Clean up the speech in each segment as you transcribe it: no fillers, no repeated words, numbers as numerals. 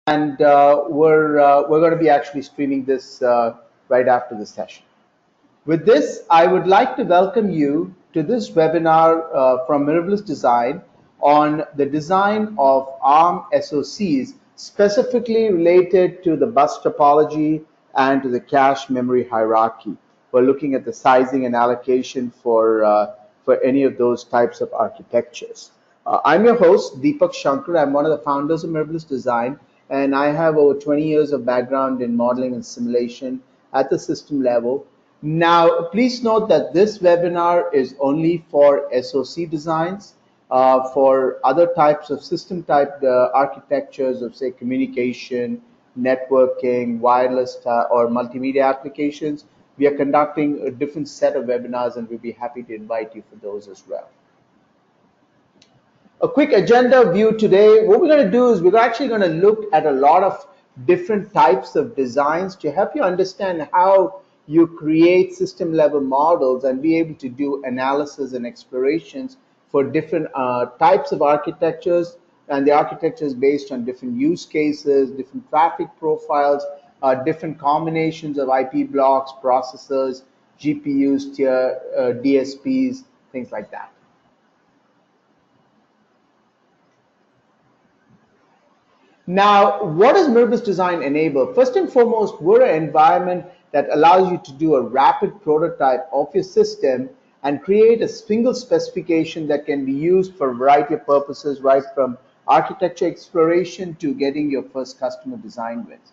and we're going to be actually streaming this right after the session. With this, I would like to welcome you to this webinar from Mirabilis Design on the design of ARM SoCs, specifically related to the bus topology and to the cache memory hierarchy. We're looking at the sizing and allocation for any of those types of architectures. I'm your host, Deepak Shankar. I'm one of the founders of Mirabilis Design, and I have over 20 years of background in modeling and simulation at the system level. Now, please note that this webinar is only for SoC designs. For other types of system type architectures of, say, communication, networking, wireless, or multimedia applications, we are conducting a different set of webinars, and we'll be happy to invite you for those as well. A quick agenda view today. What we're going to do is we're actually going to look at a lot of different types of designs to help you understand how you create system level models and be able to do analysis and explorations for different types of architectures, and the architectures based on different use cases, different traffic profiles, different combinations of IP blocks, processors, GPUs, DSPs, things like that. Now, what does Mirabilis Design enable? First and foremost, we're an environment that allows you to do a rapid prototype of your system and create a single specification that can be used for a variety of purposes, right from architecture exploration to getting your first customer design wins.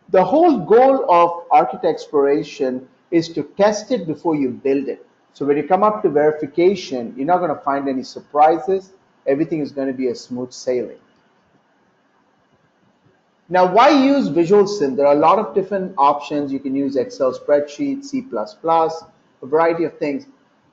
The whole goal of architect exploration is to test it before you build it. So when you come up to verification, you're not going to find any surprises. Everything is going to be a smooth sailing. Now, why use VisualSim? There are a lot of different options. You can use Excel spreadsheets, C++, a variety of things.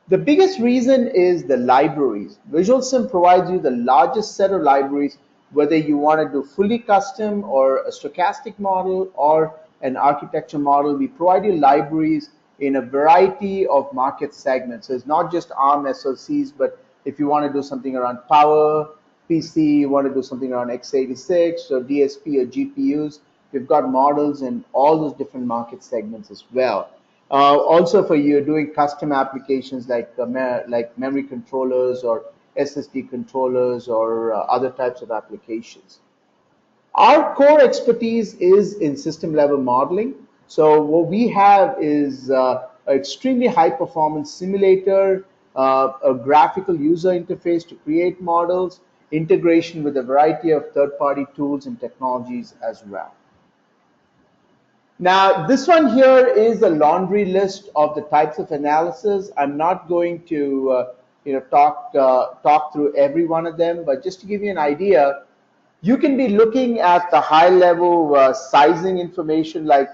The biggest reason is the libraries. VisualSim provides you the largest set of libraries, whether you want to do fully custom or a stochastic model or an architecture model. We provide you libraries in a variety of market segments. So it's not just ARM SoCs, but if you want to do something around power, PC, you want to do something around x86 or DSP or GPUs, we've got models in all those different market segments as well. Also, for you doing custom applications like memory controllers or SSD controllers or other types of applications. Our core expertise is in system level modeling. So what we have is an extremely high performance simulator, a graphical user interface to create models, integration with a variety of third-party tools and technologies as well. Now, this one here is a laundry list of the types of analysis. I'm not going to talk through every one of them, but just to give you an idea, you can be looking at the high-level sizing information, like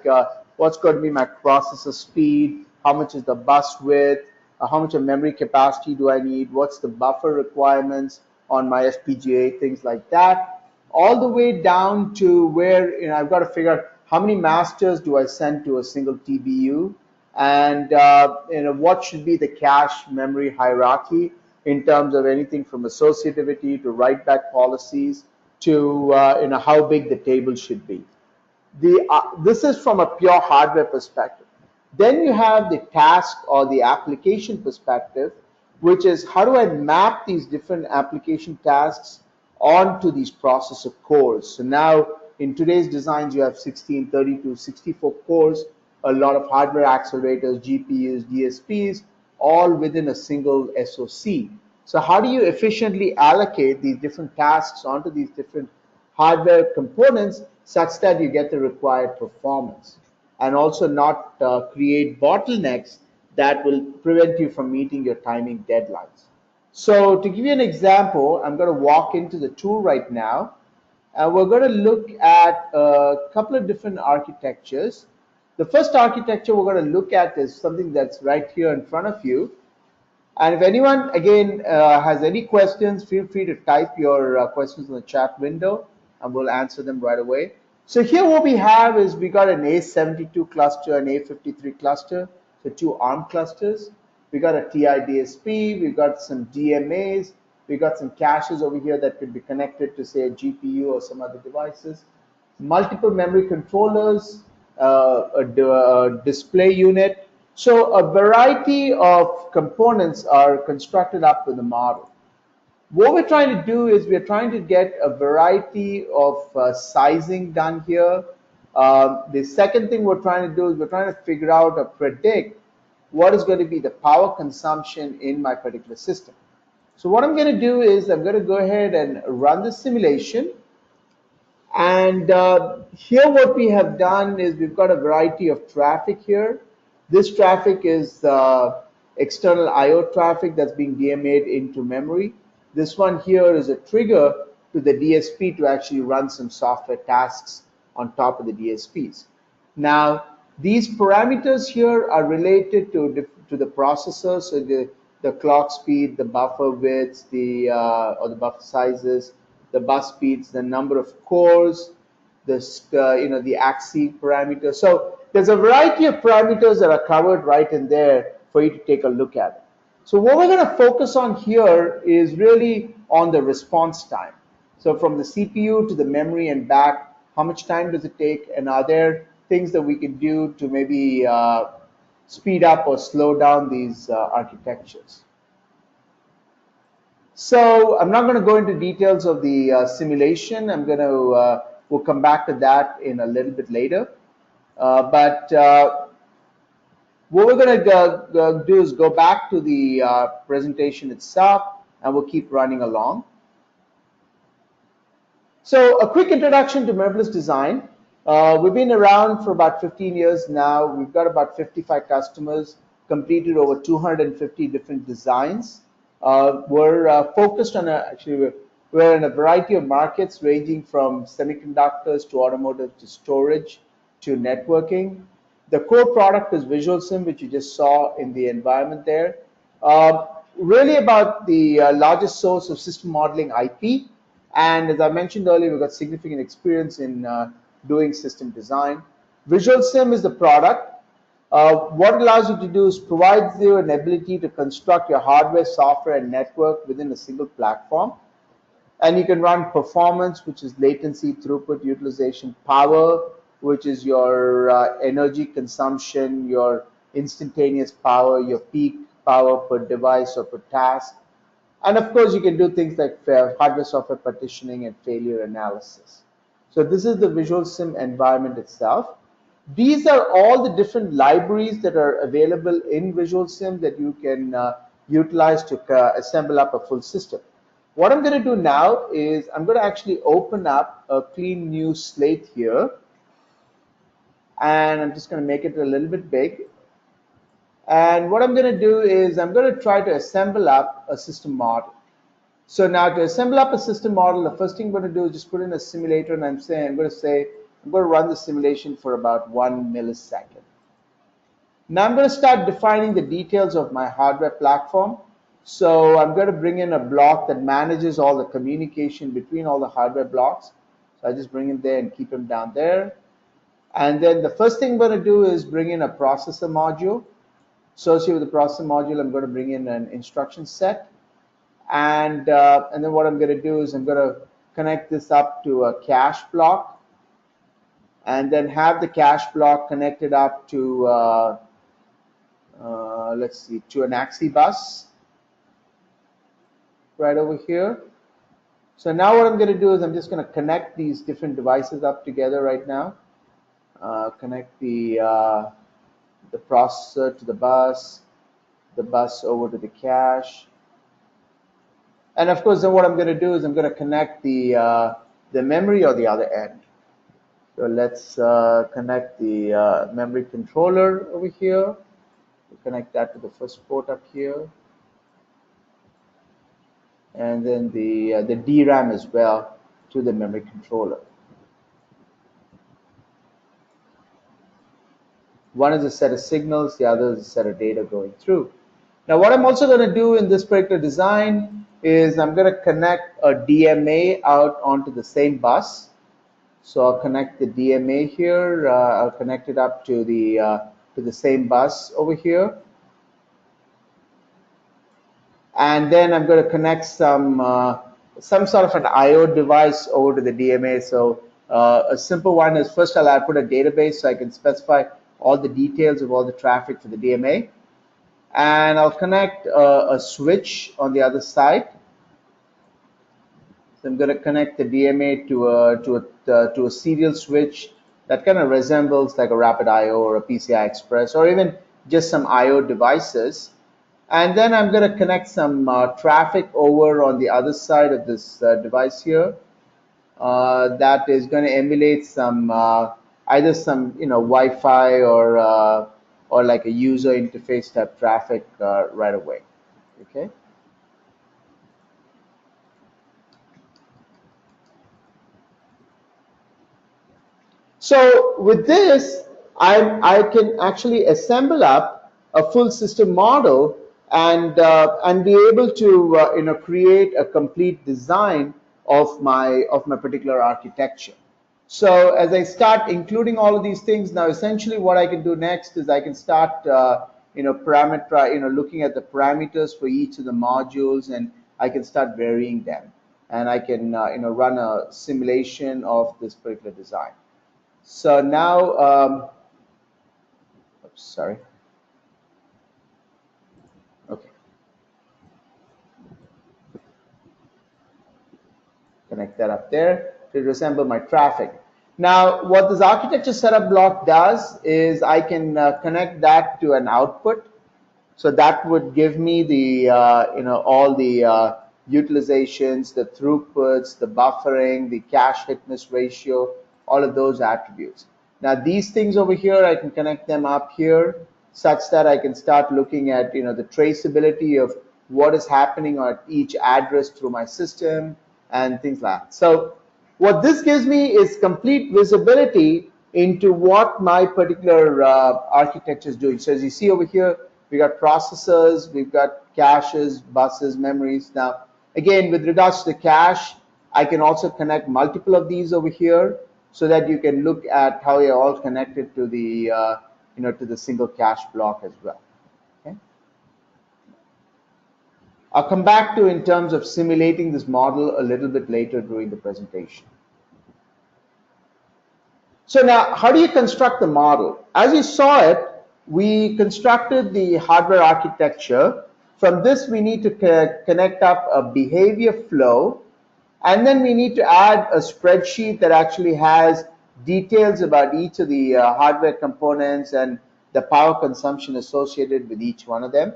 what's going to be my processor speed, how much is the bus width, how much of memory capacity do I need, what's the buffer requirements on my FPGA, things like that, all the way down to where I've got to figure out how many masters do I send to a single TBU, and what should be the cache memory hierarchy in terms of anything from associativity to write-back policies to how big the table should be. This is from a pure hardware perspective. Then you have the task or the application perspective, which is how do I map these different application tasks onto these processor cores. So now in today's designs, you have 16, 32, 64 cores, a lot of hardware accelerators, GPUs, DSPs, all within a single SoC. So how do you efficiently allocate these different tasks onto these different hardware components such that you get the required performance, and also not create bottlenecks that will prevent you from meeting your timing deadlines. So to give you an example, I'm going to walk into the tool right now, and we're going to look at a couple of different architectures. The first architecture we're going to look at is something that's right here in front of you. And if anyone, again, has any questions, feel free to type your questions in the chat window, and we'll answer them right away. So here what we have is we got an A72 cluster, an A53 cluster, so two ARM clusters. We got a TI DSP, we got some DMAs, we got some caches over here that could be connected to, say, a GPU or some other devices. multiple memory controllers, a display unit. So a variety of components are constructed up with the model. What we're trying to do is we're trying to get a variety of sizing done here. The second thing we're trying to do is we're trying to figure out or predict what is going to be the power consumption in my particular system. So what I'm going to do is I'm going to go ahead and run the simulation. And here what we have done is we've got a variety of traffic here. This traffic is external I/O traffic that's being DMA'd into memory. This one here is a trigger to the DSP to actually run some software tasks on top of the DSPs. Now, these parameters here are related to the processor, so the clock speed, the buffer widths, or the buffer sizes, the bus speeds, the number of cores, the AXI parameters. So there's a variety of parameters that are covered right in there for you to take a look at. So what we're going to focus on here is really on the response time. So from the CPU to the memory and back, how much time does it take, and are there things that we can do to maybe speed up or slow down these architectures? So I'm not going to go into details of the simulation. We'll come back to that in a little bit later. But what we're going to do is go back to the presentation itself, and we'll keep running along. So a quick introduction to memberless design. We've been around for about 15 years now. We've got about 55 customers, completed over 250 different designs. We're focused on we're in a variety of markets ranging from semiconductors to automotive to storage to networking. The core product is VisualSim, which you just saw in the environment there. Really about the largest source of system modeling IP. And as I mentioned earlier, we've got significant experience in doing system design. VisualSim is the product. What it allows you to do is provides you an ability to construct your hardware, software, and network within a single platform. And you can run performance, which is latency, throughput, utilization, power, which is your energy consumption, your instantaneous power, your peak power per device or per task. And of course, you can do things like hardware software partitioning and failure analysis. So this is the VisualSim environment itself. These are all the different libraries that are available in VisualSim that you can utilize to assemble up a full system. What I'm going to do now is I'm going to actually open up a clean new slate here. And I'm just going to make it a little bit big. And what I'm going to do is I'm going to try to assemble up a system model. So now to assemble up a system model, the first thing I'm going to do is just put in a simulator, and I'm going to run the simulation for about 1 millisecond. Now I'm going to start defining the details of my hardware platform. So I'm going to bring in a block that manages all the communication between all the hardware blocks. So I just bring him there and keep him down there. And then the first thing I'm going to do is bring in a processor module. Associated with the processor module, I'm going to bring in an instruction set. And then what I'm going to do is I'm going to connect this up to a cache block, and then have the cache block connected up to, to an AXI bus right over here. So now what I'm going to do is I'm just going to connect these different devices up together right now. Connect the processor to the bus over to the cache. And of course, then what I'm going to do is I'm going to connect the memory on the other end. So let's connect the memory controller over here. We'll connect that to the first port up here. And then the DRAM as well to the memory controller. One is a set of signals, the other is a set of data going through. Now what I'm also going to do in this particular design is I'm going to connect a DMA out onto the same bus. So I'll connect the DMA here, I'll connect it up to the same bus over here. And then I'm going to connect some sort of an I/O device over to the DMA. So A simple one is first I'll put a database so I can specify all the details of all the traffic for the DMA. And I'll connect a switch on the other side. So I'm going to connect the DMA to a serial switch that kind of resembles like a Rapid I/O or a PCI Express or even just some I/O devices. And then I'm going to connect some traffic over on the other side of this device here. That is going to emulate some either some Wi-Fi or like a user interface type traffic right away. Okay. So with this, I can actually assemble up a full system model and be able to create a complete design of my particular architecture. So as I start including all of these things, now essentially what I can do next is I can start looking at the parameters for each of the modules, and I can start varying them, and I can run a simulation of this particular design. So now, oops, sorry. Okay. Connect that up there to resemble my traffic. Now, what this architecture setup block does is I can connect that to an output. So that would give me the, all the utilizations, the throughputs, the buffering, the cache hit miss ratio, all of those attributes. Now these things over here, I can connect them up here such that I can start looking at, the traceability of what is happening at each address through my system and things like that. So what this gives me is complete visibility into what my particular architecture is doing. So as you see over here, we got processors, we've got caches, buses, memories. Now, again, with regards to the cache, I can also connect multiple of these over here so that you can look at how they're all connected to the, to the single cache block as well. Okay. I'll come back to in terms of simulating this model a little bit later during the presentation. So now, how do you construct the model? As you saw it, we constructed the hardware architecture. From this, we need to connect up a behavior flow, and then we need to add a spreadsheet that actually has details about each of the hardware components and the power consumption associated with each one of them.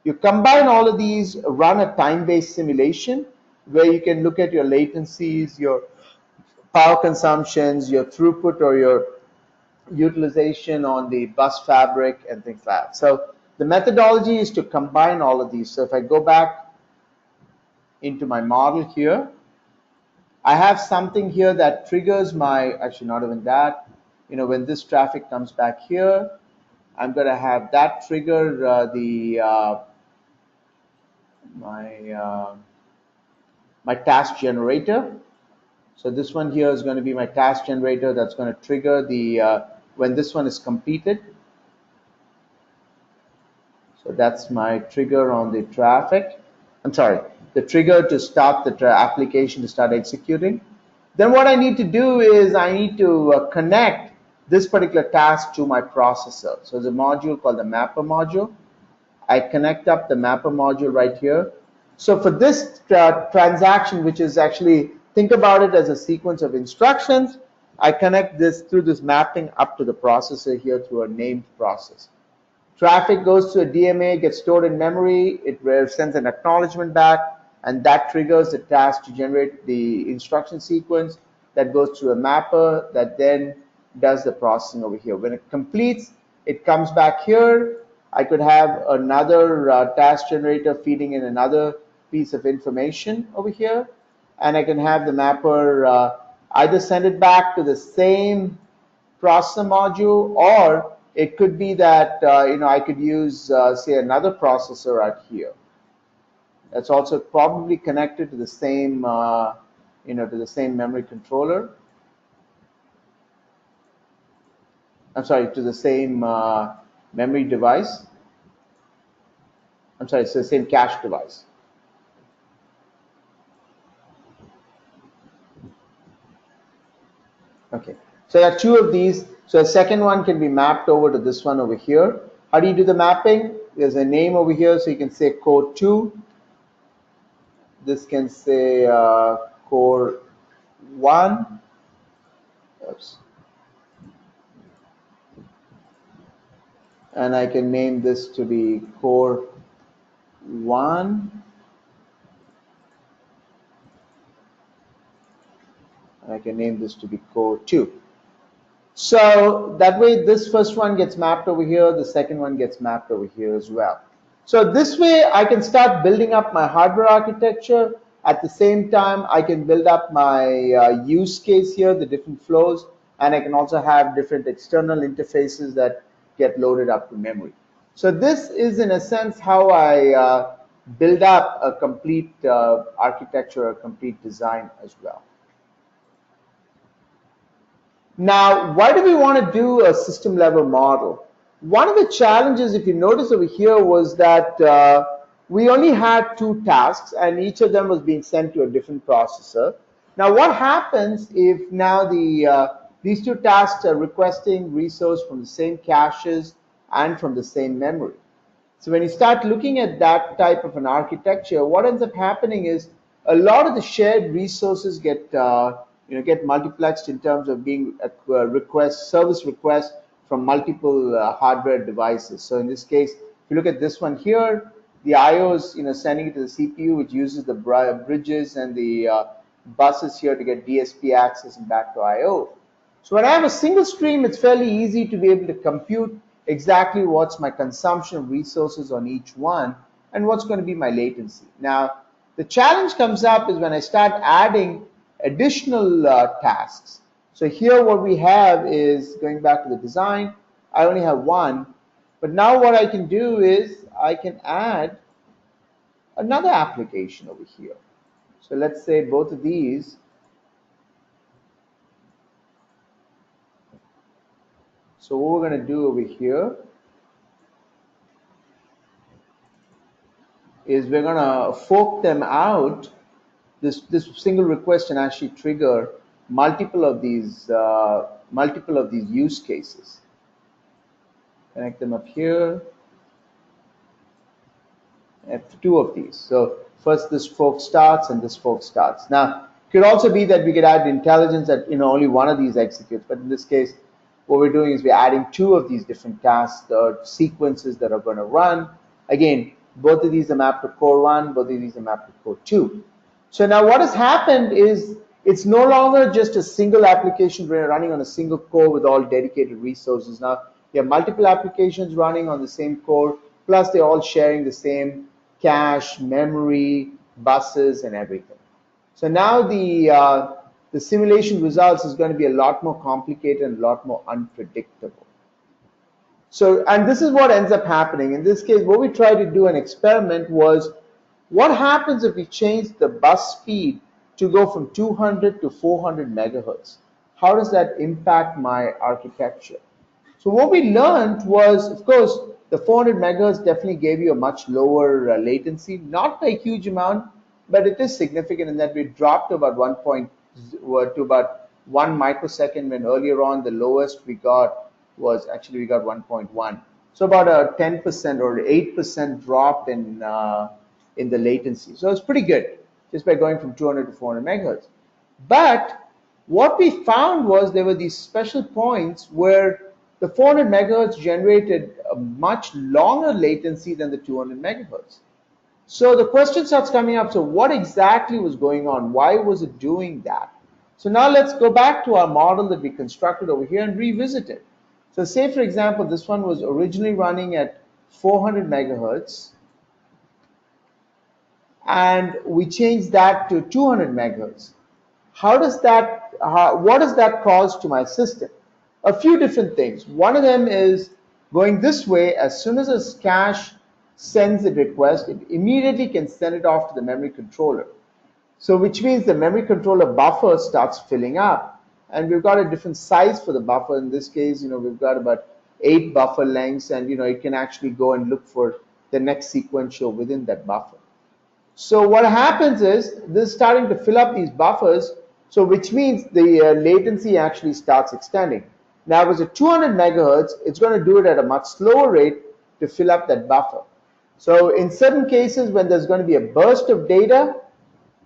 You combine all of these, run a time-based simulation where you can look at your latencies, your power consumptions, your throughput or your utilization on the bus fabric and things like that. So the methodology is to combine all of these. So if I go back into my model here, I have something here that triggers my, actually not even that, when this traffic comes back here, I'm going to have that trigger my task generator. So this one here is going to be my task generator that's going to trigger the when this one is completed. So that's my trigger on the traffic. I'm sorry, the trigger to start the application to start executing. Then what I need to do is I need to connect this particular task to my processor. So there's a module called the mapper module. I connect up the mapper module right here. So for this transaction, which is actually, think about it as a sequence of instructions, I connect this through this mapping up to the processor here through a named process. Traffic goes to a DMA, gets stored in memory, it sends an acknowledgement back, and that triggers the task to generate the instruction sequence that goes to a mapper that then does the processing over here. When it completes, it comes back here. I could have another task generator feeding in another piece of information over here, and I can have the mapper either send it back to the same processor module, or it could be that I could use say another processor out here that's also probably connected to the same to the same memory controller. I'm sorry, to the same memory device. I'm sorry, it's the same cache device. So there are two of these. So the second one can be mapped over to this one over here. How do you do the mapping? There's a name over here, so you can say core 2. This can say core 1. Oops. And I can name this to be core 1. And I can name this to be core 2. So that way this first one gets mapped over here, the second one gets mapped over here as well. So this way I can start building up my hardware architecture. At the same time, I can build up my use case here, the different flows, and I can also have different external interfaces that get loaded up to memory. So this is in a sense how I build up a complete architecture, a complete design as well. Now, why do we want to do a system level model? One of the challenges, if you notice over here, was that we only had 2 tasks and each of them was being sent to a different processor. Now, what happens if now these 2 tasks are requesting resource from the same caches and from the same memory? So when you start looking at that type of an architecture, what ends up happening is a lot of the shared resources get multiplexed in terms of being service requests from multiple hardware devices. So in this case, if you look at this one here, the I/O is sending it to the CPU, which uses the bridges and the buses here to get DSP access and back to I/O. So when I have a single stream, it's fairly easy to be able to compute exactly what's my consumption of resources on each one and what's going to be my latency. Now, the challenge comes up is when I start adding additional tasks. So here what we have is, going back to the design, I only have 1, but now what I can do is I can add another application over here. So let's say both of these. So what we're going to do over here is we're going to fork them out. This single request can actually trigger multiple of these use cases. Connect them up here. I have 2 of these. So first this fork starts and this fork starts. Now it could also be that we could add intelligence that only one of these executes, but in this case what we're doing is we're adding 2 of these different tasks or sequences that are going to run. Again, both of these are mapped to core 1, both of these are mapped to core 2. So now what has happened is it's no longer just a single application running on a single core with all dedicated resources. Now you have multiple applications running on the same core, plus they're all sharing the same cache, memory, buses, and everything. So now the simulation results is going to be a lot more complicated and a lot more unpredictable. So, and this is what ends up happening. In this case, what we tried to do an experiment was, what happens if we change the bus speed to go from 200 to 400 megahertz? How does that impact my architecture? So what we learned was, of course, the 400 megahertz definitely gave you a much lower latency, not a huge amount, but it is significant in that we dropped to about 1 microsecond, when earlier on the lowest we got was actually we got 1.1. So about a 10% or 8% drop in the latency. So it's pretty good just by going from 200 to 400 megahertz. But what we found was there were these special points where the 400 megahertz generated a much longer latency than the 200 megahertz. So the question starts coming up, so what exactly was going on? Why was it doing that? So now let's go back to our model that we constructed over here and revisit it. So say, for example, this one was originally running at 400 megahertz, and we changed that to 200 megahertz. What does that cause to my system? A few different things. One of them is going this way. As soon as a cache sends a request, it immediately can send it off to the memory controller. So which means the memory controller buffer starts filling up, and we've got a different size for the buffer. In this case, we've got about 8 buffer lengths, and it can actually go and look for the next sequential within that buffer. So what happens is this is starting to fill up these buffers. So which means the latency actually starts extending. Now, if it's a 200 megahertz, it's going to do it at a much slower rate to fill up that buffer. So in certain cases, when there's going to be a burst of data,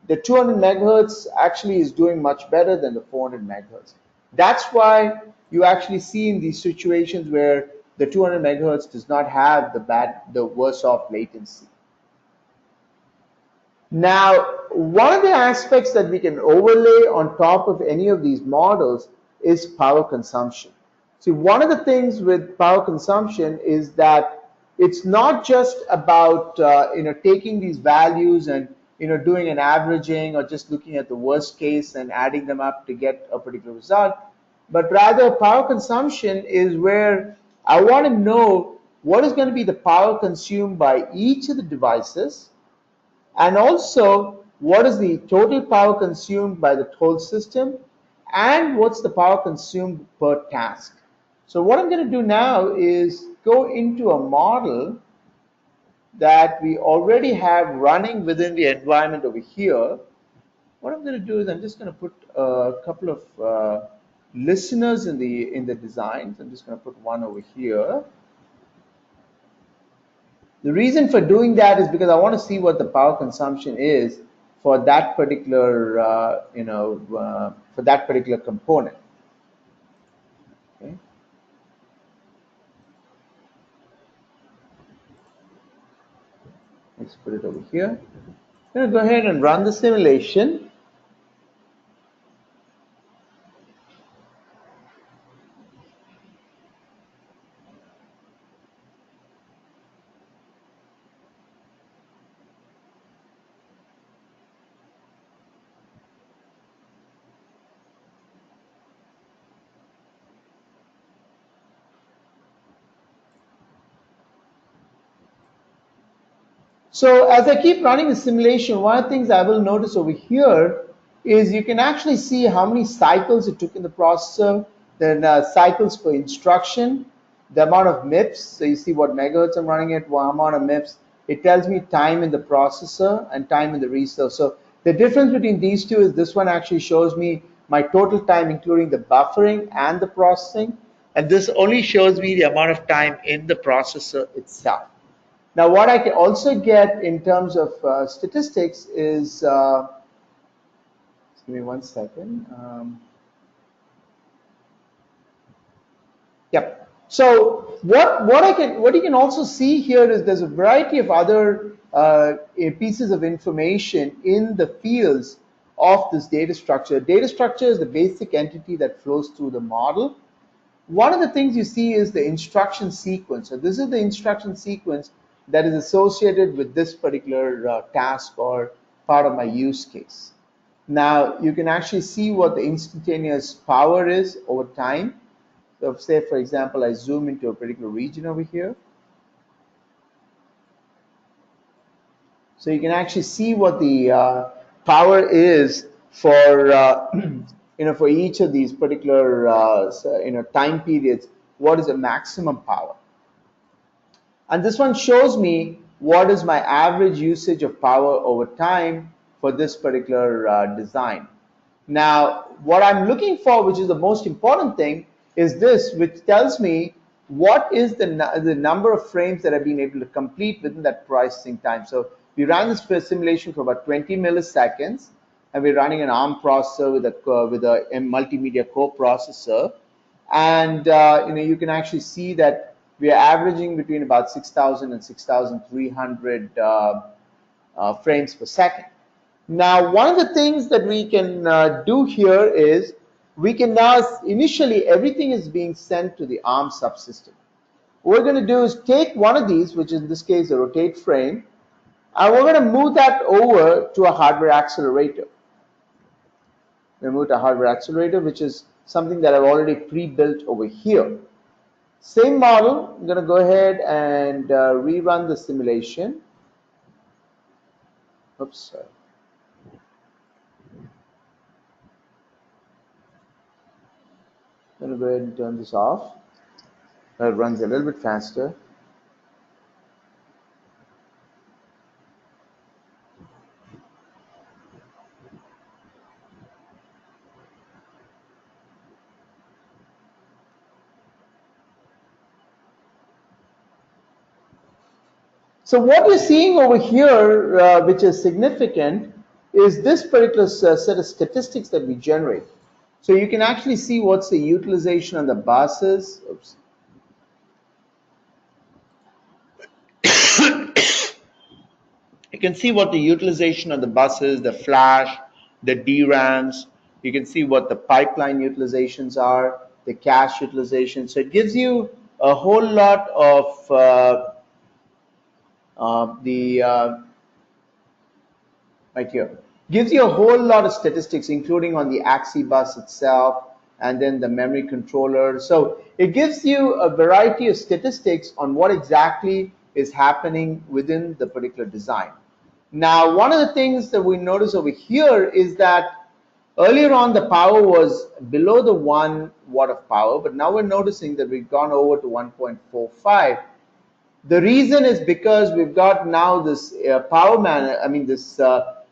the 200 megahertz actually is doing much better than the 400 megahertz. That's why you actually see in these situations where the 200 megahertz does not have the worse off latency. Now, one of the aspects that we can overlay on top of any of these models is power consumption. See, one of the things with power consumption is that it's not just about taking these values and doing an averaging or just looking at the worst case and adding them up to get a particular result, but rather power consumption is where I want to know what is going to be the power consumed by each of the devices, and also what is the total power consumed by the whole system, and what's the power consumed per task. So what I'm going to do now is go into a model that we already have running within the environment over here. What I'm going to do is I'm just going to put a couple of listeners in the designs. I'm just going to put one over here. The reason for doing that is because I want to see what the power consumption is for that particular, for that particular component. Okay. Let's put it over here. I'm going to go ahead and run the simulation. So as I keep running the simulation, one of the things I will notice over here is you can actually see how many cycles it took in the processor, then cycles per instruction, the amount of MIPS. So you see what megahertz I'm running at, what amount of MIPS. It tells me time in the processor and time in the reserve. So the difference between these two is this one actually shows me my total time, including the buffering and the processing. And this only shows me the amount of time in the processor itself. Now, what I can also get in terms of statistics is, give me 1 second. Yep. So what you can also see here is there's a variety of other pieces of information in the fields of this data structure. Data structure is the basic entity that flows through the model. One of the things you see is the instruction sequence. So this is the instruction sequence that is associated with this particular task or part of my use case. Now you can actually see what the instantaneous power is over time. So say, for example, I zoom into a particular region over here. So you can actually see what the power is for for each of these particular time periods. What is the maximum power? And this one shows me what is my average usage of power over time for this particular design. Now, what I'm looking for, which is the most important thing, is this, which tells me what is the number of frames that I've been able to complete within that processing time. So we ran this simulation for about 20 milliseconds, and we're running an ARM processor with a multimedia coprocessor, and you can actually see that we are averaging between about 6,000 and 6,300 frames per second. Now, one of the things that we can do here is we can now, initially everything is being sent to the ARM subsystem. What we're going to do is take one of these, which is in this case a rotate frame, and we're going to move that over to a hardware accelerator. We move to a hardware accelerator, which is something that I've already pre-built over here. Same model, I'm going to go ahead and rerun the simulation. Oops, sorry. I'm going to go ahead and turn this off. It runs a little bit faster. So what you're seeing over here, which is significant, is this particular set of statistics that we generate. So you can actually see what's the utilization on the buses. Oops. You can see what the utilization of the buses, the flash, the DRAMs. You can see what the pipeline utilizations are, the cache utilization. So it gives you a whole lot of right here. Gives you a whole lot of statistics, including on the AXI bus itself, and then the memory controller. So it gives you a variety of statistics on what exactly is happening within the particular design. Now, one of the things that we notice over here is that earlier on the power was below the 1 watt of power, but now we're noticing that we've gone over to 1.45. The reason is because we've got now this this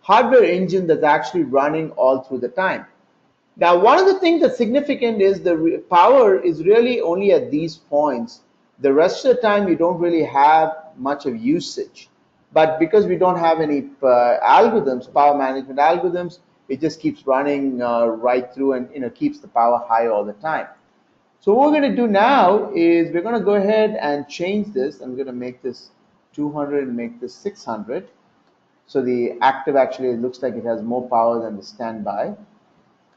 hardware engine that's actually running all through the time. Now, one of the things that's significant is the power is really only at these points. The rest of the time, you don't really have much of usage. But because we don't have any algorithms, power management algorithms, it just keeps running right through and keeps the power high all the time. So what we're going to do now is we're going to go ahead and change this. I'm going to make this 200 and make this 600. So the active actually looks like it has more power than the standby.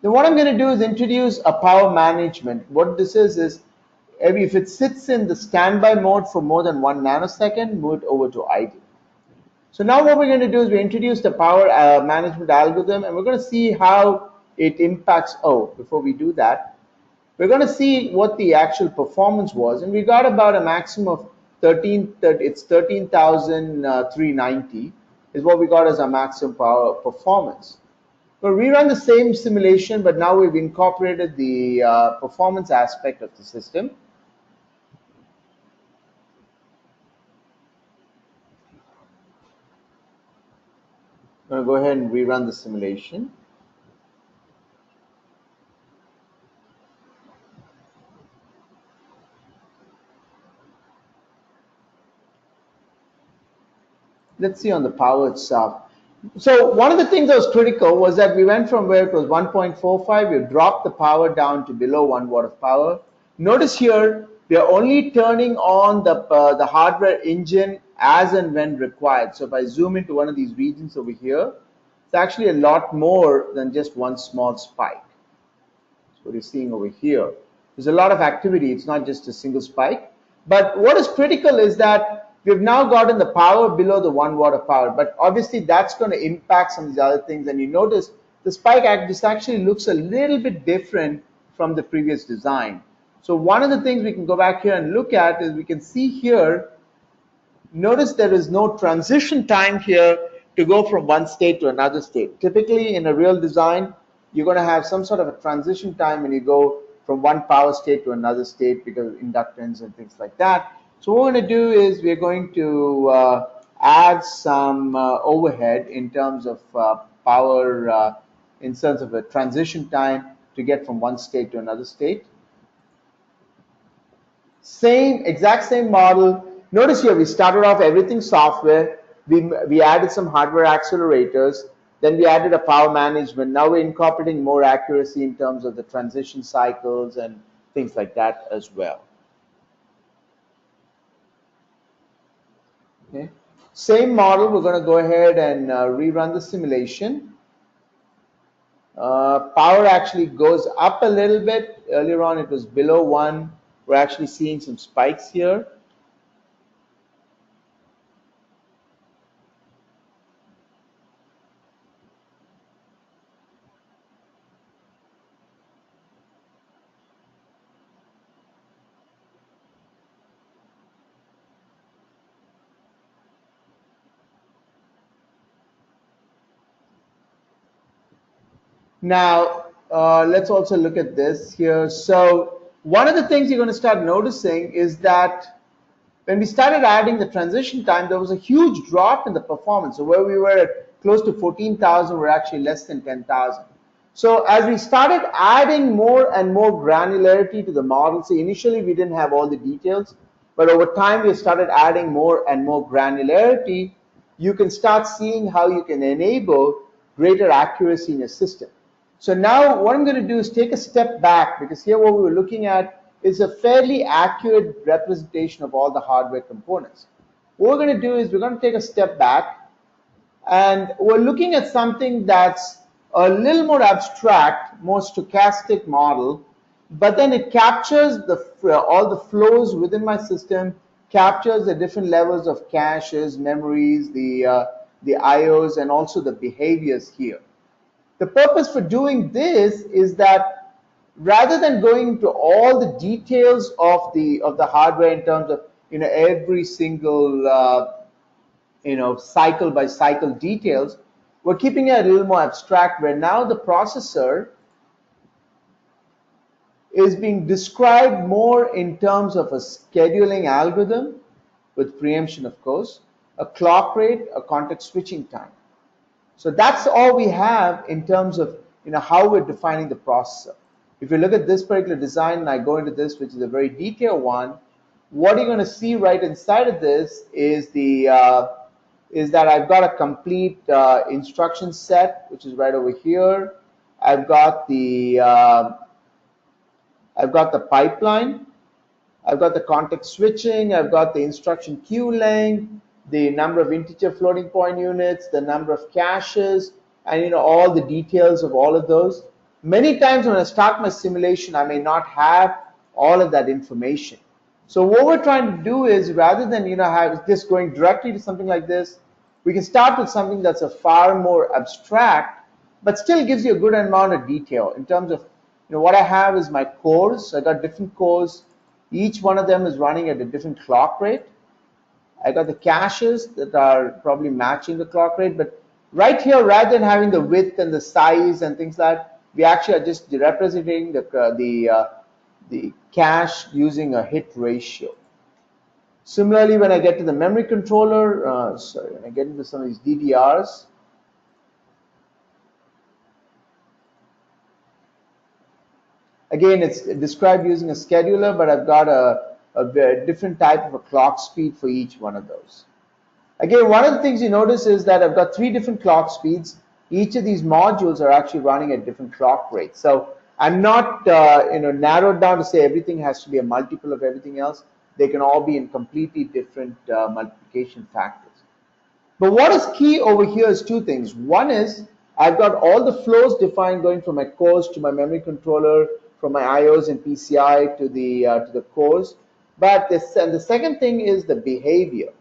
Then what I'm going to do is introduce a power management. What this is if it sits in the standby mode for more than 1 nanosecond, move it over to idle. So now what we're going to do is we introduce the power management algorithm, and we're going to see how it impacts. Oh, before we do that, we're going to see what the actual performance was, and we got about a maximum of 13,390 is what we got as our maximum power performance. We'll rerun the same simulation, but now we've incorporated the performance aspect of the system. I'm going to go ahead and rerun the simulation. Let's see on the power itself. So one of the things that was critical was that we went from where it was 1.45, we dropped the power down to below 1 watt of power. Notice here, we are only turning on the hardware engine as and when required. So if I zoom into one of these regions over here, it's actually a lot more than just one small spike. That's what you're seeing over here. There's a lot of activity. It's not just a single spike. But what is critical is that we've now gotten the power below the 1 watt of power, but obviously that's going to impact some of these other things. And you notice the spike this actually looks a little bit different from the previous design. So one of the things we can go back here and look at is we can see here, notice there is no transition time here to go from one state to another state. Typically in a real design, you're going to have some sort of a transition time when you go from one power state to another state because of inductance and things like that. So what we're going to do is we're going to add some overhead in terms of power, in terms of a transition time to get from one state to another state. Exact same model. Notice here we started off everything software. We added some hardware accelerators. Then we added a power management. Now we're incorporating more accuracy in terms of the transition cycles and things like that as well. Okay. Same model, we're going to go ahead and rerun the simulation. Power actually goes up a little bit. Earlier on it was below 1. We're actually seeing some spikes here. Now, let's also look at this here. So one of the things you're going to start noticing is that when we started adding the transition time, there was a huge drop in the performance. So where we were at close to 14,000, we're actually less than 10,000. So as we started adding more and more granularity to the model, see initially we didn't have all the details. but over time we started adding more and more granularity. You can start seeing how you can enable greater accuracy in your system. So now what I'm going to do is take a step back, because here what we were looking at is a fairly accurate representation of all the hardware components. What we're going to do is we're going to take a step back, and we're looking at something that's a little more abstract, more stochastic model, but then it captures all the flows within my system, captures the different levels of caches, memories, the IOs, and also the behaviors here. The purpose for doing this is that rather than going into all the details of the hardware in terms of every single cycle by cycle details, we're keeping it a little more abstract, where now the processor is being described more in terms of a scheduling algorithm with preemption, of course, a clock rate, a context switching time. So that's all we have in terms of how we're defining the processor. If you look at this particular design, and I go into this, which is a very detailed one, what you're going to see right inside of this is that I've got a complete instruction set, which is right over here. I've got the pipeline, I've got the context switching, I've got the instruction queue length, the number of integer floating point units, the number of caches, and all the details of all of those. Many times when I start my simulation, I may not have all of that information. So what we're trying to do is, rather than have this going directly to something like this, we can start with something that's a far more abstract, but still gives you a good amount of detail in terms of what I have is my cores. So I got different cores. Each one of them is running at a different clock rate. I got the caches that are probably matching the clock rate, but right here, rather than having the width and the size and things like that, we actually are just representing the cache using a hit ratio. Similarly, when I get to the memory controller, when I get into some of these DDRs, again, it's described using a scheduler, but I've got a different type of a clock speed for each one of those. Again, one of the things you notice is that I've got 3 different clock speeds. Each of these modules are actually running at different clock rates. So I'm not narrowed down to say everything has to be a multiple of everything else. They can all be in completely different multiplication factors. But what is key over here is 2 things. One is I've got all the flows defined going from my cores to my memory controller, from my IOs and PCI to the cores. But the second thing is the behavior.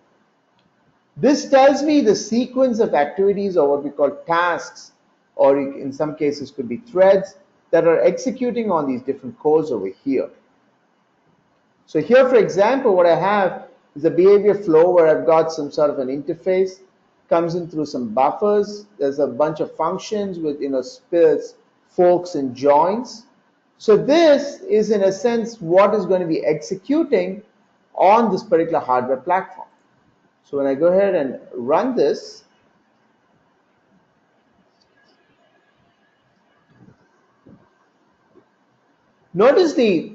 This tells me the sequence of activities, or what we call tasks, or in some cases could be threads, that are executing on these different cores over here. So here, for example, what I have is a behavior flow where I've got some sort of an interface, comes in through some buffers. There's a bunch of functions with splits, forks, and joins. So this is, in a sense, what is going to be executing on this particular hardware platform. So when I go ahead and run this, notice the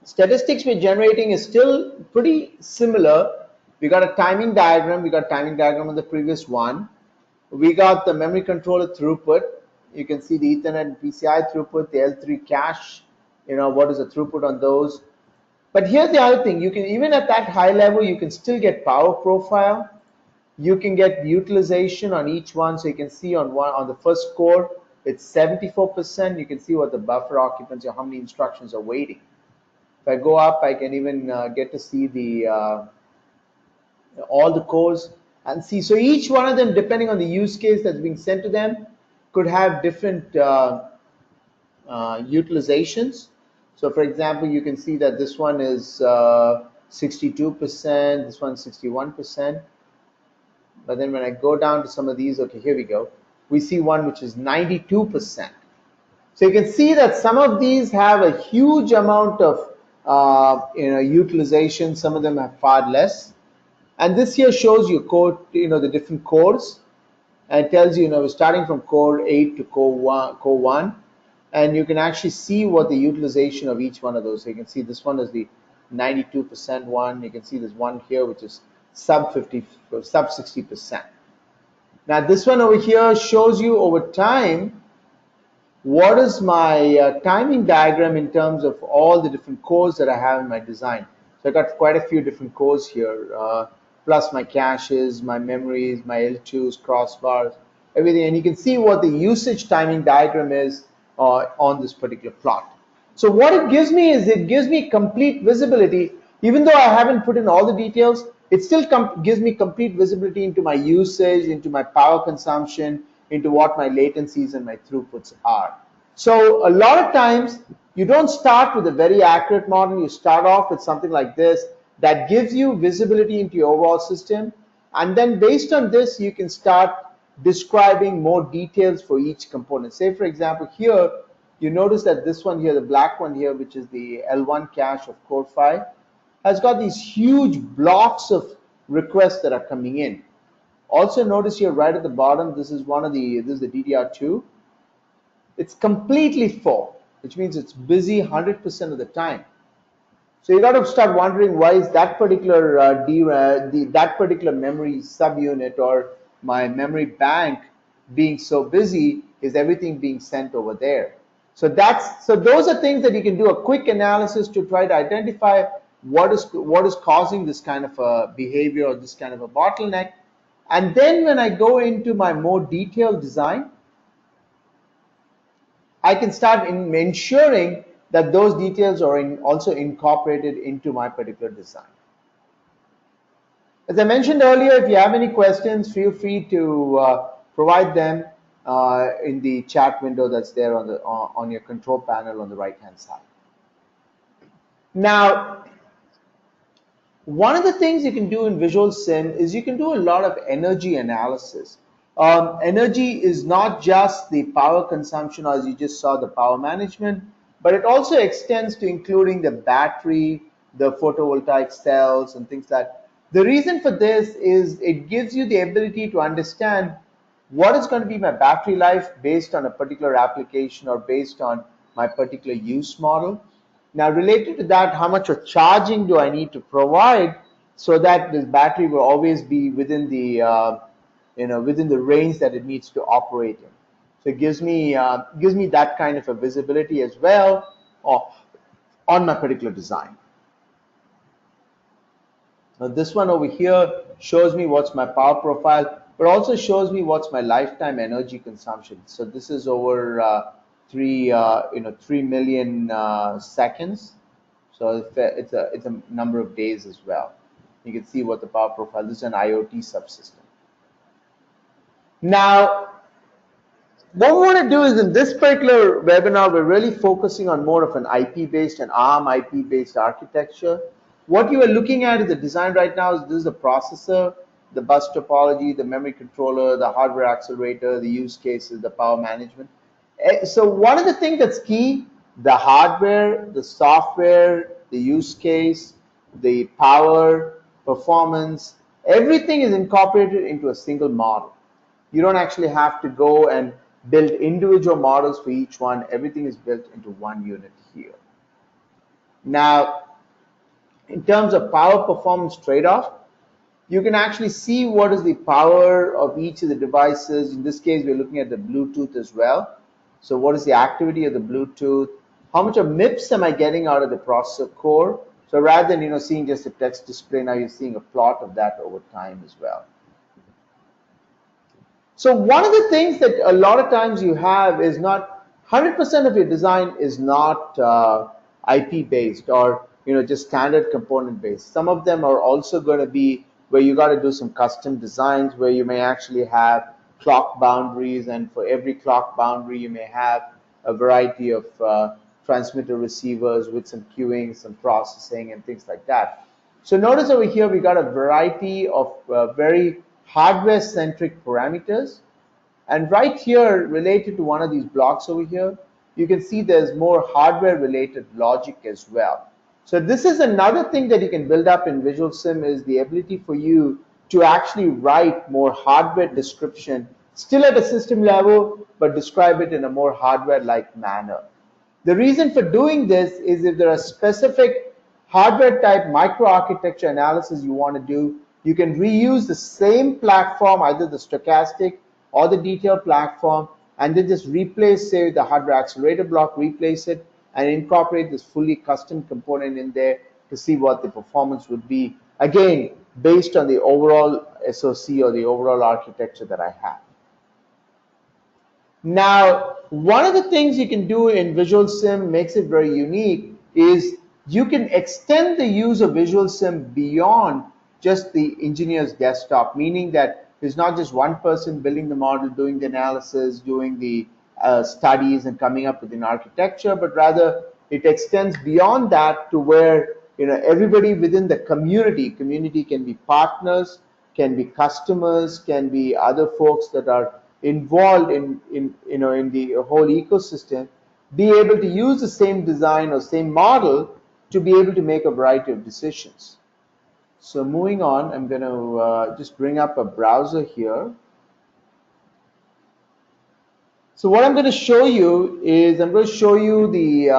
statistics we're generating is still pretty similar. We got a timing diagram. We got timing diagram on the previous one. We got the memory controller throughput. You can see the Ethernet and PCI throughput, the L3 cache. What is the throughput on those? But here's the other thing. You can, even at that high level, you can still get power profile. You can get utilization on each one. So you can see on the first core, it's 74%. You can see what the buffer occupancy, or how many instructions are waiting. If I go up, I can even get to see all the cores and see. So each one of them, depending on the use case that's being sent to them, could have different utilizations. So for example, you can see that this one is 62%, this one's 61%. But then when I go down to some of these, okay, here we go. We see one which is 92%. So you can see that some of these have a huge amount of utilization. Some of them have far less. And this here shows you the different cores, and it tells you, we're starting from core 8 to core 1, and you can actually see what the utilization of each one of those. So you can see this one is the 92% one. You can see there's one here which is sub 50, sub 60%. Now this one over here shows you over time what is my timing diagram in terms of all the different cores that I have in my design. So I got quite a few different cores here, plus my caches, my memories, my L2s, crossbars, everything. And you can see what the usage timing diagram is on this particular plot. So what it gives me is it gives me complete visibility. Even though I haven't put in all the details, it still gives me complete visibility into my usage, into my power consumption, into what my latencies and my throughputs are. So a lot of times you don't start with a very accurate model. You start off with something like this that gives you visibility into your overall system. And then based on this, you can start describing more details for each component. Say, for example, here, you notice that this one here, the black one here, which is the L1 cache of Core 5, has got these huge blocks of requests that are coming in. Also notice here right at the bottom, this is the DDR2. It's completely full, which means it's busy 100% of the time. So you got to start wondering, why is that particular that particular memory subunit or my memory bank being so busy? Is everything being sent over there? So those are things that you can do a quick analysis to try to identify what is causing this kind of a behavior or this kind of a bottleneck. And then when I go into my more detailed design, I can start ensuring that those details are also incorporated into my particular design. As I mentioned earlier, if you have any questions, feel free to provide them in the chat window that's there on your control panel on the right-hand side. Now, one of the things you can do in VisualSim is you can do a lot of energy analysis. Energy is not just the power consumption, as you just saw, the power management, but it also extends to including the battery, the photovoltaic cells, and things like that. The reason for this is it gives you the ability to understand what is going to be my battery life based on a particular application or based on my particular use model. Now, related to that, how much of charging do I need to provide so that this battery will always be within the within the range that it needs to operate in. So it gives me that kind of a visibility as well on my particular design. Now this one over here shows me what's my power profile, but also shows me what's my lifetime energy consumption. So this is over 3 million seconds. So it's a number of days as well. You can see what the power profile. This is an IoT subsystem. Now, what we want to do is in this particular webinar, we're really focusing on more of an IP-based and ARM IP-based architecture. What you are looking at in the design right now is this is the processor, the bus topology, the memory controller, the hardware accelerator, the use cases, the power management. So one of the things that's key, the hardware, the software, the use case, the power, performance, everything is incorporated into a single model. You don't actually have to go and build individual models for each one. Everything is built into one unit here. Now, in terms of power performance trade-off, you can actually see what is the power of each of the devices. In this case, we're looking at the Bluetooth as well. So what is the activity of the Bluetooth? How much of MIPS am I getting out of the processor core? So rather than seeing just a text display, now you're seeing a plot of that over time as well. So one of the things that a lot of times you have is not 100% of your design is not IP based or just standard component based. Some of them are also going to be where you got to do some custom designs where you may actually have clock boundaries, and for every clock boundary you may have a variety of transmitter receivers with some queuing, some processing, and things like that. So notice over here we got a variety of very hardware-centric parameters, and right here related to one of these blocks over here, you can see there's more hardware-related logic as well. So this is another thing that you can build up in VisualSim, is the ability for you to actually write more hardware description, still at a system level, but describe it in a more hardware-like manner. The reason for doing this is if there are specific hardware type microarchitecture analysis you want to do, you can reuse the same platform, either the stochastic or the detailed platform, and then just replace, say, the hardware accelerator block, replace it, and incorporate this fully custom component in there to see what the performance would be, again, based on the overall SoC or the overall architecture that I have. Now, one of the things you can do in VisualSim makes it very unique is you can extend the use of VisualSim beyond just the engineer's desktop, meaning that there's not just one person building the model, doing the analysis, doing the studies and coming up with an architecture, but rather it extends beyond that to where everybody within the community can be partners, can be customers, can be other folks that are involved in the whole ecosystem, be able to use the same design or same model to be able to make a variety of decisions. So moving on, I'm going to just bring up a browser here. So what I'm going to show you is I'm going to show you the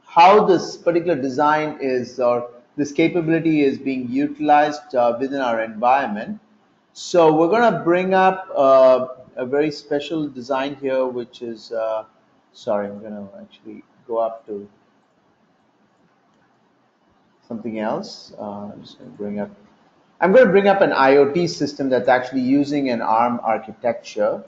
how this particular design is, or this capability is being utilized within our environment. So we're going to bring up a very special design here, which is, sorry, I'm going to actually go up to something else. I'm just going to bring up, I'm going to bring up an IoT system that's actually using an ARM architecture.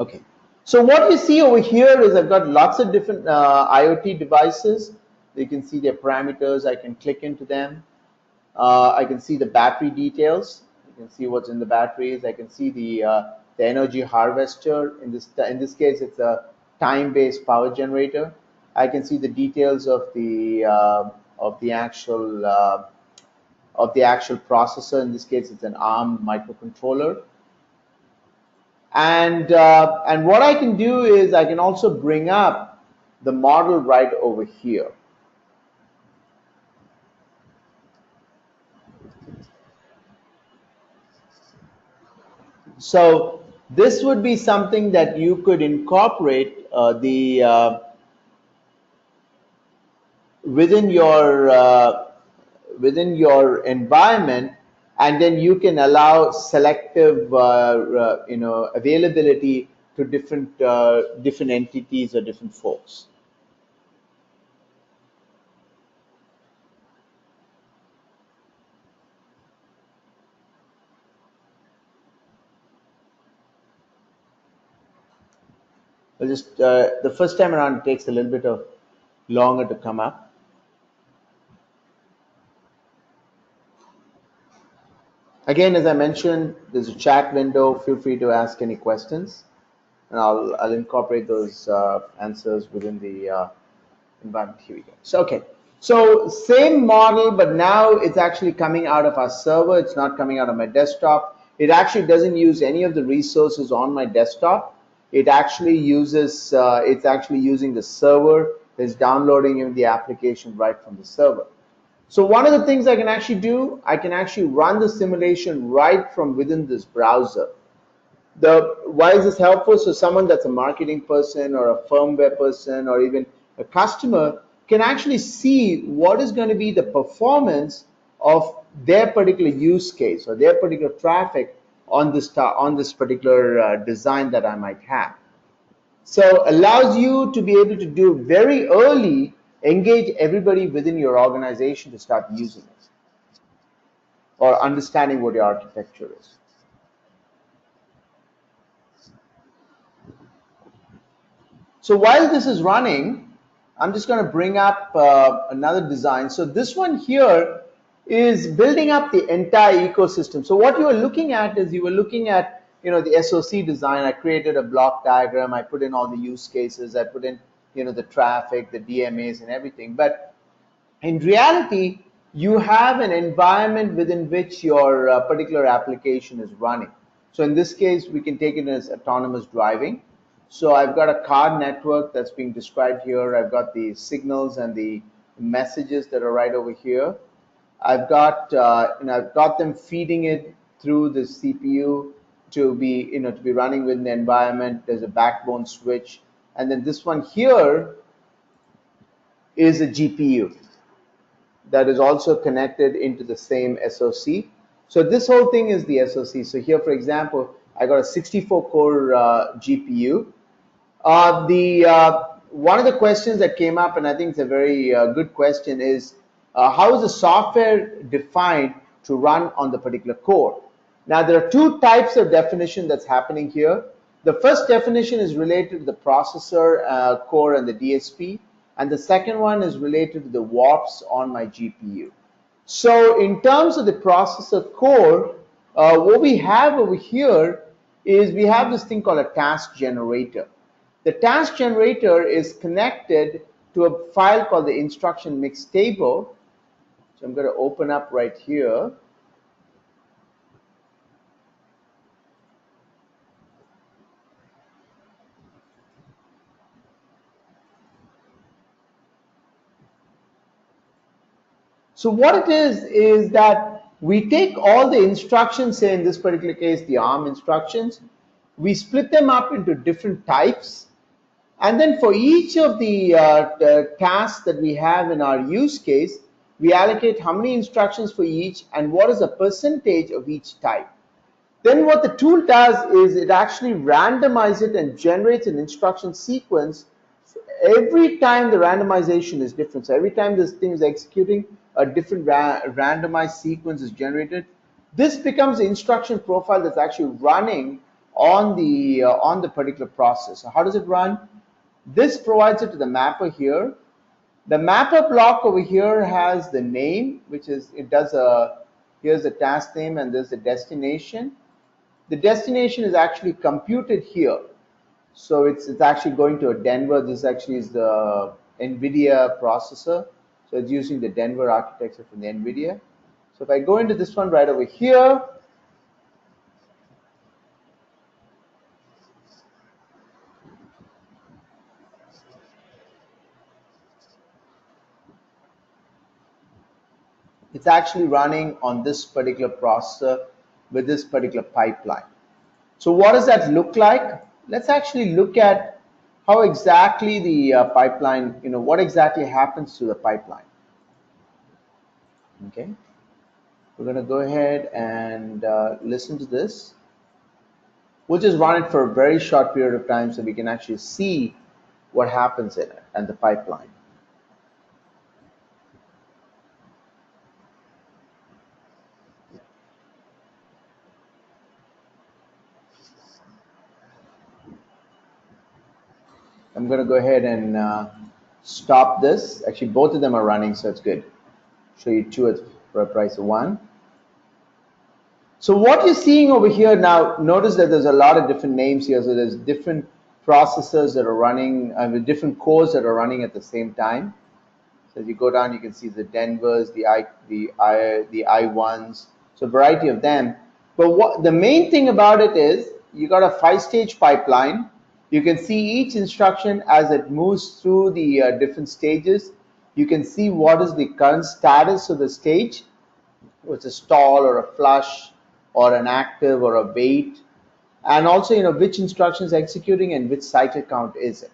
Okay, so what you see over here is I've got lots of different IoT devices. You can see their parameters. I can click into them. I can see the battery details. You can see what's in the batteries. I can see the energy harvester. In this case, it's a time-based power generator. I can see the details of the actual processor. In this case, it's an ARM microcontroller. And what I can do is I can also bring up the model right over here. So this would be something that you could incorporate within your environment, and then you can allow selective availability to different entities or different folks. Well, just the first time around it takes a little bit of longer to come up. Again, as I mentioned, there's a chat window. Feel free to ask any questions, and I'll incorporate those answers within the environment. Here we go. So okay, so same model, but now it's actually coming out of our server. It's not coming out of my desktop. It actually doesn't use any of the resources on my desktop. It actually uses. It's actually using the server. It's downloading the application right from the server. So one of the things I can actually do, I can actually run the simulation right from within this browser. Why is this helpful? So someone that's a marketing person or a firmware person or even a customer can actually see what is going to be the performance of their particular use case or their particular traffic on this particular design that I might have. So allows you to be able to do very early, engage everybody within your organization to start using it or understanding what your architecture is. So while this is running, I'm just going to bring up another design. So this one here is building up the entire ecosystem. So what you are looking at is you were looking at the SoC design. I created a block diagram. I put in all the use cases. I put in the traffic, the DMAs, and everything. But in reality, you have an environment within which your particular application is running. So in this case, we can take it as autonomous driving. So I've got a car network that's being described here. I've got the signals and the messages that are right over here. I've got I've got them feeding it through the CPU to be to be running within the environment. There's a backbone switch, and then this one here is a GPU that is also connected into the same SoC. So this whole thing is the SoC. So here, for example, I got a 64-core GPU. The one of the questions that came up, and I think it's a very good question, is how is the software defined to run on the particular core? Now, there are two types of definition that's happening here. The first definition is related to the processor core and the DSP, and the second one is related to the warps on my GPU. So in terms of the processor core, what we have over here is we have this thing called a task generator. The task generator is connected to a file called the instruction mix table. So I'm going to open up right here. So what it is that we take all the instructions, say in this particular case, the ARM instructions, we split them up into different types. And then for each of the tasks that we have in our use case, we allocate how many instructions for each and what is the percentage of each type. Then what the tool does is it actually randomizes it and generates an instruction sequence. Every time the randomization is different. So every time this thing is executing, a different randomized sequence is generated. This becomes the instruction profile that's actually running on the particular process. So how does it run? This provides it to the mapper here. The mapper block over here has the name, which is, here's the task name and there's the destination. The destination is actually computed here. So it's actually going to a Denver. This actually is the NVIDIA processor. So it's using the Denver architecture from the NVIDIA. So if I go into this one right over here, it's actually running on this particular processor with this particular pipeline. So what does that look like? Let's actually look at how exactly the pipeline, what exactly happens to the pipeline. Okay, we're going to go ahead and listen to this. We'll just run it for a very short period of time so we can actually see what happens in it and the pipeline. I'm going to go ahead and stop this. Actually, both of them are running, so it's good. Show you two for a price of one. So what you're seeing over here now, notice that there's a lot of different names here. So there's different processors that are running, with different cores that are running at the same time. So as you go down, you can see the Denvers, the I1s, so a variety of them. But what the main thing about it is, you got a 5-stage pipeline. You can see each instruction as it moves through the different stages. You can see what is the current status of the stage. It's a stall or a flush or an active or a wait, and also which instruction is executing and which cycle count is it.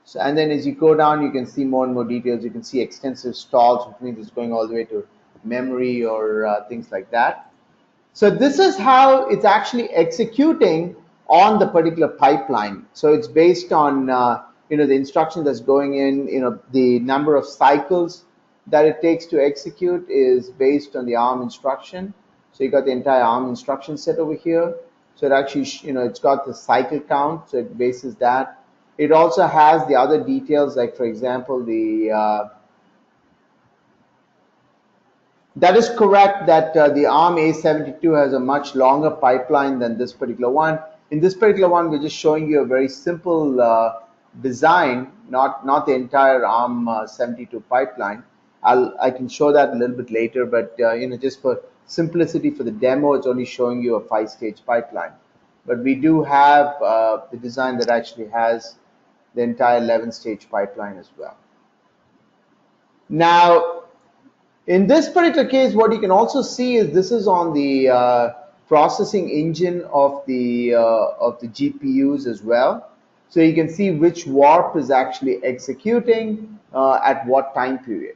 So, and then as you go down, you can see more and more details. You can see extensive stalls, which means it's going all the way to memory or things like that. So this is how it's actually executing on the particular pipeline. So it's based on the instruction that's going in. The number of cycles that it takes to execute is based on the ARM instruction. So you got the entire ARM instruction set over here. So it actually, it's got the cycle count. So it bases that. It also has the other details, like for example, that is correct that the ARM A72 has a much longer pipeline than this particular one. In this particular one, we're just showing you a very simple design, not the entire ARM 72 pipeline. I can show that a little bit later, but just for simplicity for the demo, it's only showing you a 5-stage pipeline. But we do have the design that actually has the entire 11-stage pipeline as well. Now, in this particular case, what you can also see is this is on the processing engine of the GPUs as well. So you can see which warp is actually executing at what time period.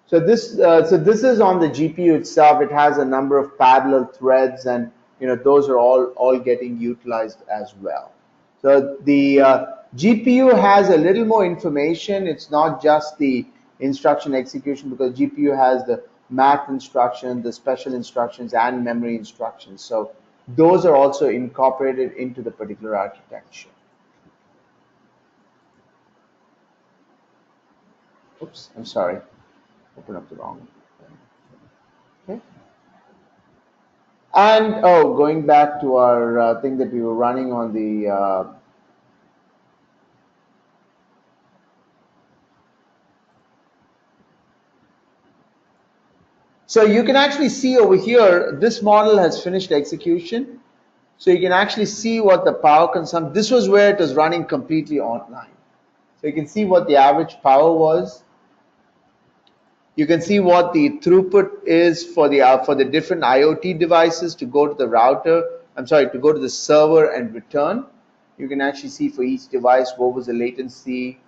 So this is on the GPU itself. It has a number of parallel threads, and those are all getting utilized as well. So the GPU has a little more information. It's not just the instruction execution, because GPU has the math instruction, the special instructions, and memory instructions. So those are also incorporated into the particular architecture. Oops, I'm sorry. Open up the wrong one. Okay. And going back to our thing that we were running on the so you can actually see over here, this model has finished execution. So you can actually see what the power consumption, this was where it was running completely online. So you can see what the average power was. You can see what the throughput is for the different IoT devices to go to the router. I'm sorry, to go to the server and return. You can actually see for each device what was the latency.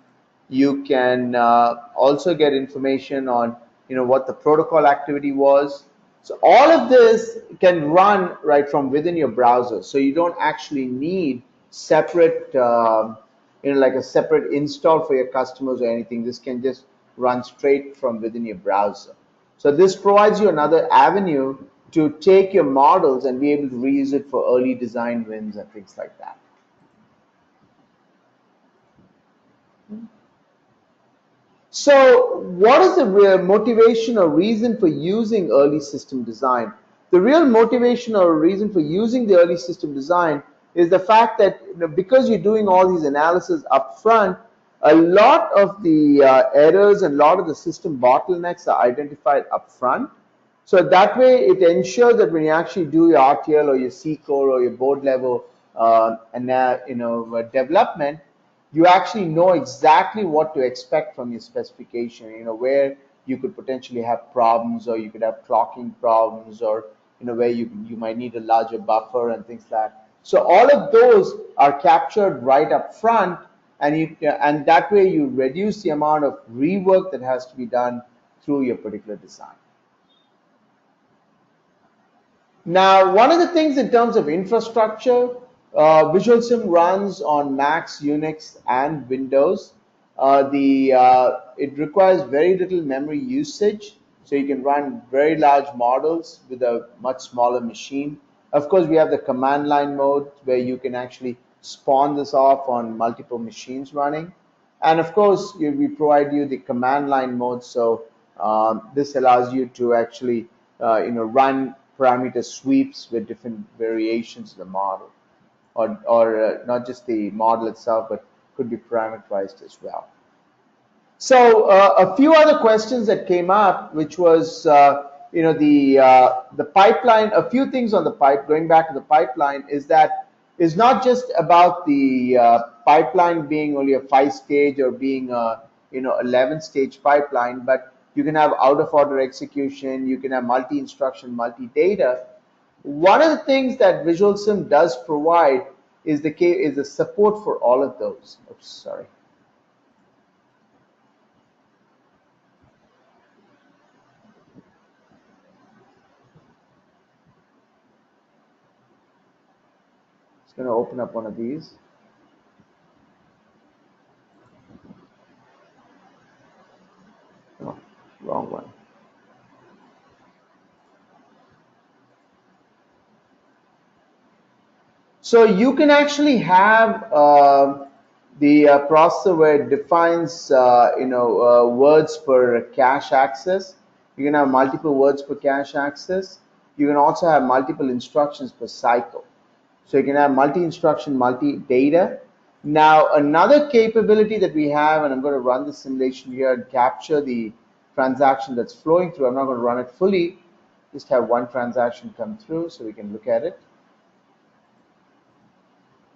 You can also get information on what the protocol activity was. So all of this can run right from within your browser. So you don't actually need separate like a separate install for your customers or anything. This can just run straight from within your browser. So this provides you another avenue to take your models and be able to reuse it for early design wins and things like that. So what is the real motivation or reason for using early system design? The real motivation or reason for using the early system design is the fact that because you're doing all these analysis up front, a lot of the errors and a lot of the system bottlenecks are identified up front. So that way it ensures that when you actually do your RTL or your C core or your board level development, you actually know exactly what to expect from your specification, where you could potentially have problems, or you could have clocking problems, or where you might need a larger buffer and things like that. So all of those are captured right up front, and that way you reduce the amount of rework that has to be done through your particular design. Now, one of the things in terms of infrastructure, VisualSim runs on Macs, Unix, and Windows. It requires very little memory usage, so you can run very large models with a much smaller machine. Of course, we have the command line mode where you can actually spawn this off on multiple machines running. And of course, we provide you the command line mode, so this allows you to actually run parameter sweeps with different variations of the model, or not just the model itself, but could be parameterized as well. So a few other questions that came up, which was the pipeline. A few things on the pipe. Going back to the pipeline, is not just about the pipeline being only a 5-stage or being a 11-stage pipeline, but you can have out of order execution. You can have multi-instruction, multi-data. One of the things that VisualSim does provide is the support for all of those. Oops, sorry. It's going to open up one of these. Oh, wrong one. So you can actually have the processor where it defines words per cache access. You can have multiple words per cache access. You can also have multiple instructions per cycle. So you can have multi-instruction, multi-data. Now another capability that we have, and I'm going to run the simulation here and capture the transaction that's flowing through. I'm not going to run it fully. Just have one transaction come through so we can look at it.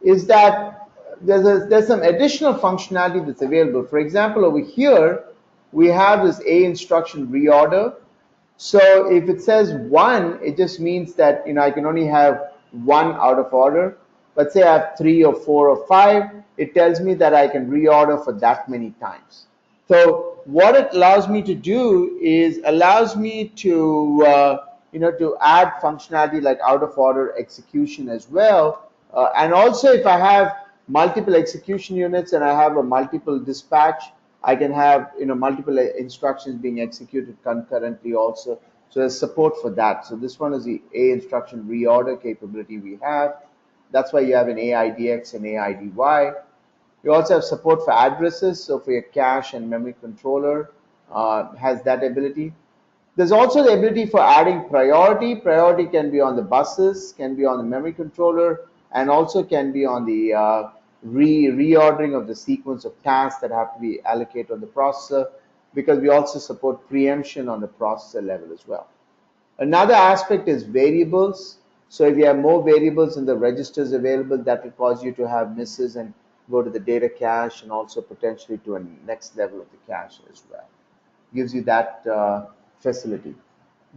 Is that there's some additional functionality that's available. For example, over here, we have this A instruction reorder. So if it says 1, it just means that I can only have 1 out of order. But say I have 3 or 4 or 5, it tells me that I can reorder for that many times. So what it allows me to do is allows me to to add functionality like out of order execution as well. And also if I have multiple execution units and I have a multiple dispatch, I can have multiple instructions being executed concurrently also. So there's support for that. So this one is the A instruction reorder capability we have. That's why you have an AIDX and AIDY. You also have support for addresses. So for your cache and memory controller has that ability. There's also the ability for adding priority. Priority can be on the buses, can be on the memory controller, and also can be on the reordering of the sequence of tasks that have to be allocated on the processor, because we also support preemption on the processor level as well. Another aspect is variables. So if you have more variables in the registers available, that will cause you to have misses and go to the data cache and also potentially to a next level of the cache as well. Gives you that facility.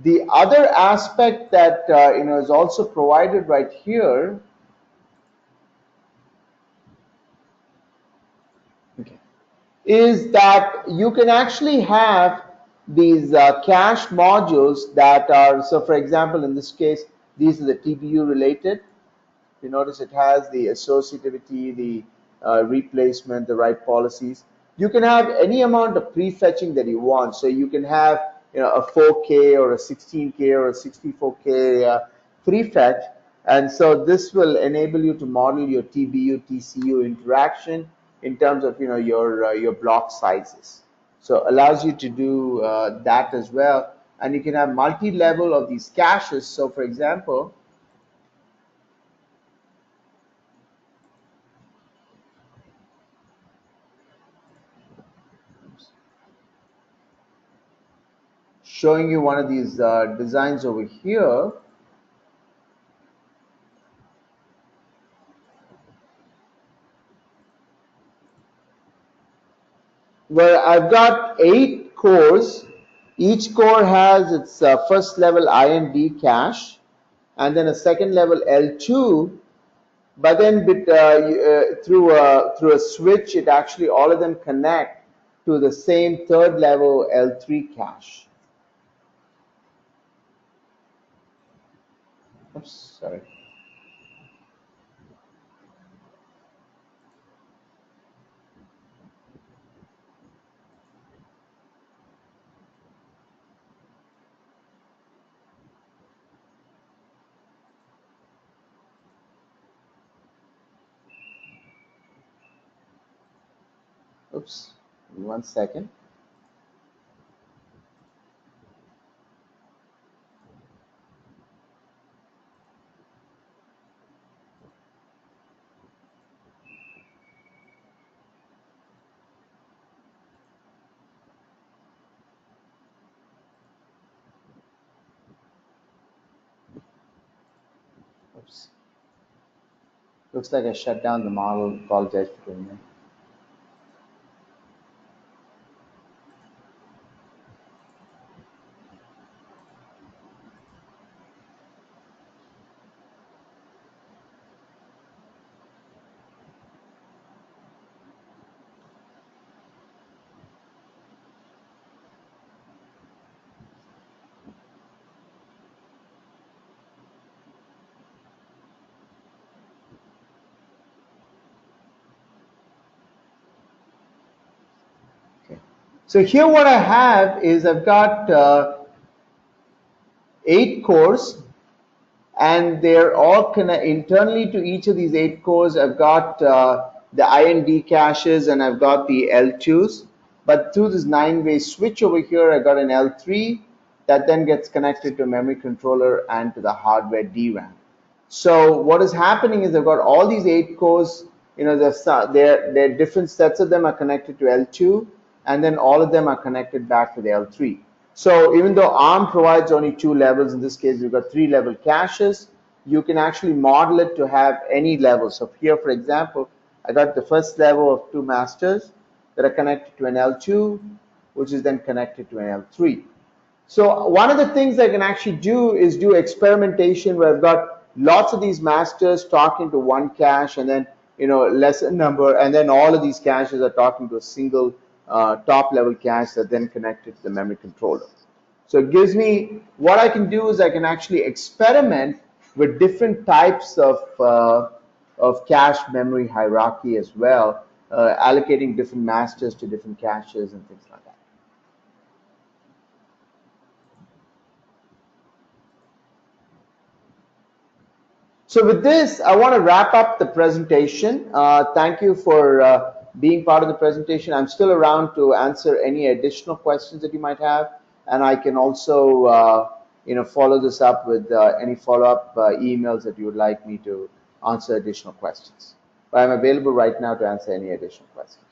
The other aspect that is also provided right here, okay, is that you can actually have these cache modules that are, so for example, in this case, these are the TBU related. You notice it has the associativity, the replacement, the write policies. You can have any amount of prefetching that you want. So you can have a 4K or a 16K or a 64K prefetch. And so this will enable you to model your TBU, TCU interaction in terms of your block sizes. So allows you to do that as well. And you can have multi-level of these caches. So for example, showing you one of these designs over here. Where I've got 8 cores. Each core has its first level IND cache and then a second level L2. But then through a switch, it actually all of them connect to the same third level L3 cache. Oops, sorry. Oops, 1 second. Oops. Looks like I shut down the model. Apologize for doing that. So here what I have is I've got 8 cores, and they're all internally to each of these 8 cores. I've got the IND caches and I've got the L2s. But through this 9-way switch over here, I got an L3 that then gets connected to a memory controller and to the hardware DRAM. So what is happening is I've got all these 8 cores. They're different sets of them are connected to L2, and then all of them are connected back to the L3. So even though ARM provides only 2 levels, in this case we've got 3-level caches, you can actually model it to have any level. So here, for example, I got the first level of 2 masters that are connected to an L2 which is then connected to an L3. So one of the things I can actually do is do experimentation where I've got lots of these masters talking to one cache, and then lesser number, and then all of these caches are talking to a single top level cache that then connected to the memory controller. So it gives me, what I can do is I can actually experiment with different types of cache memory hierarchy as well, allocating different masters to different caches and things like that. So with this, I want to wrap up the presentation. Thank you for being part of the presentation. I'm still around to answer any additional questions that you might have, and I can also follow this up with any follow-up emails that you would like me to answer additional questions. But I'm available right now to answer any additional questions.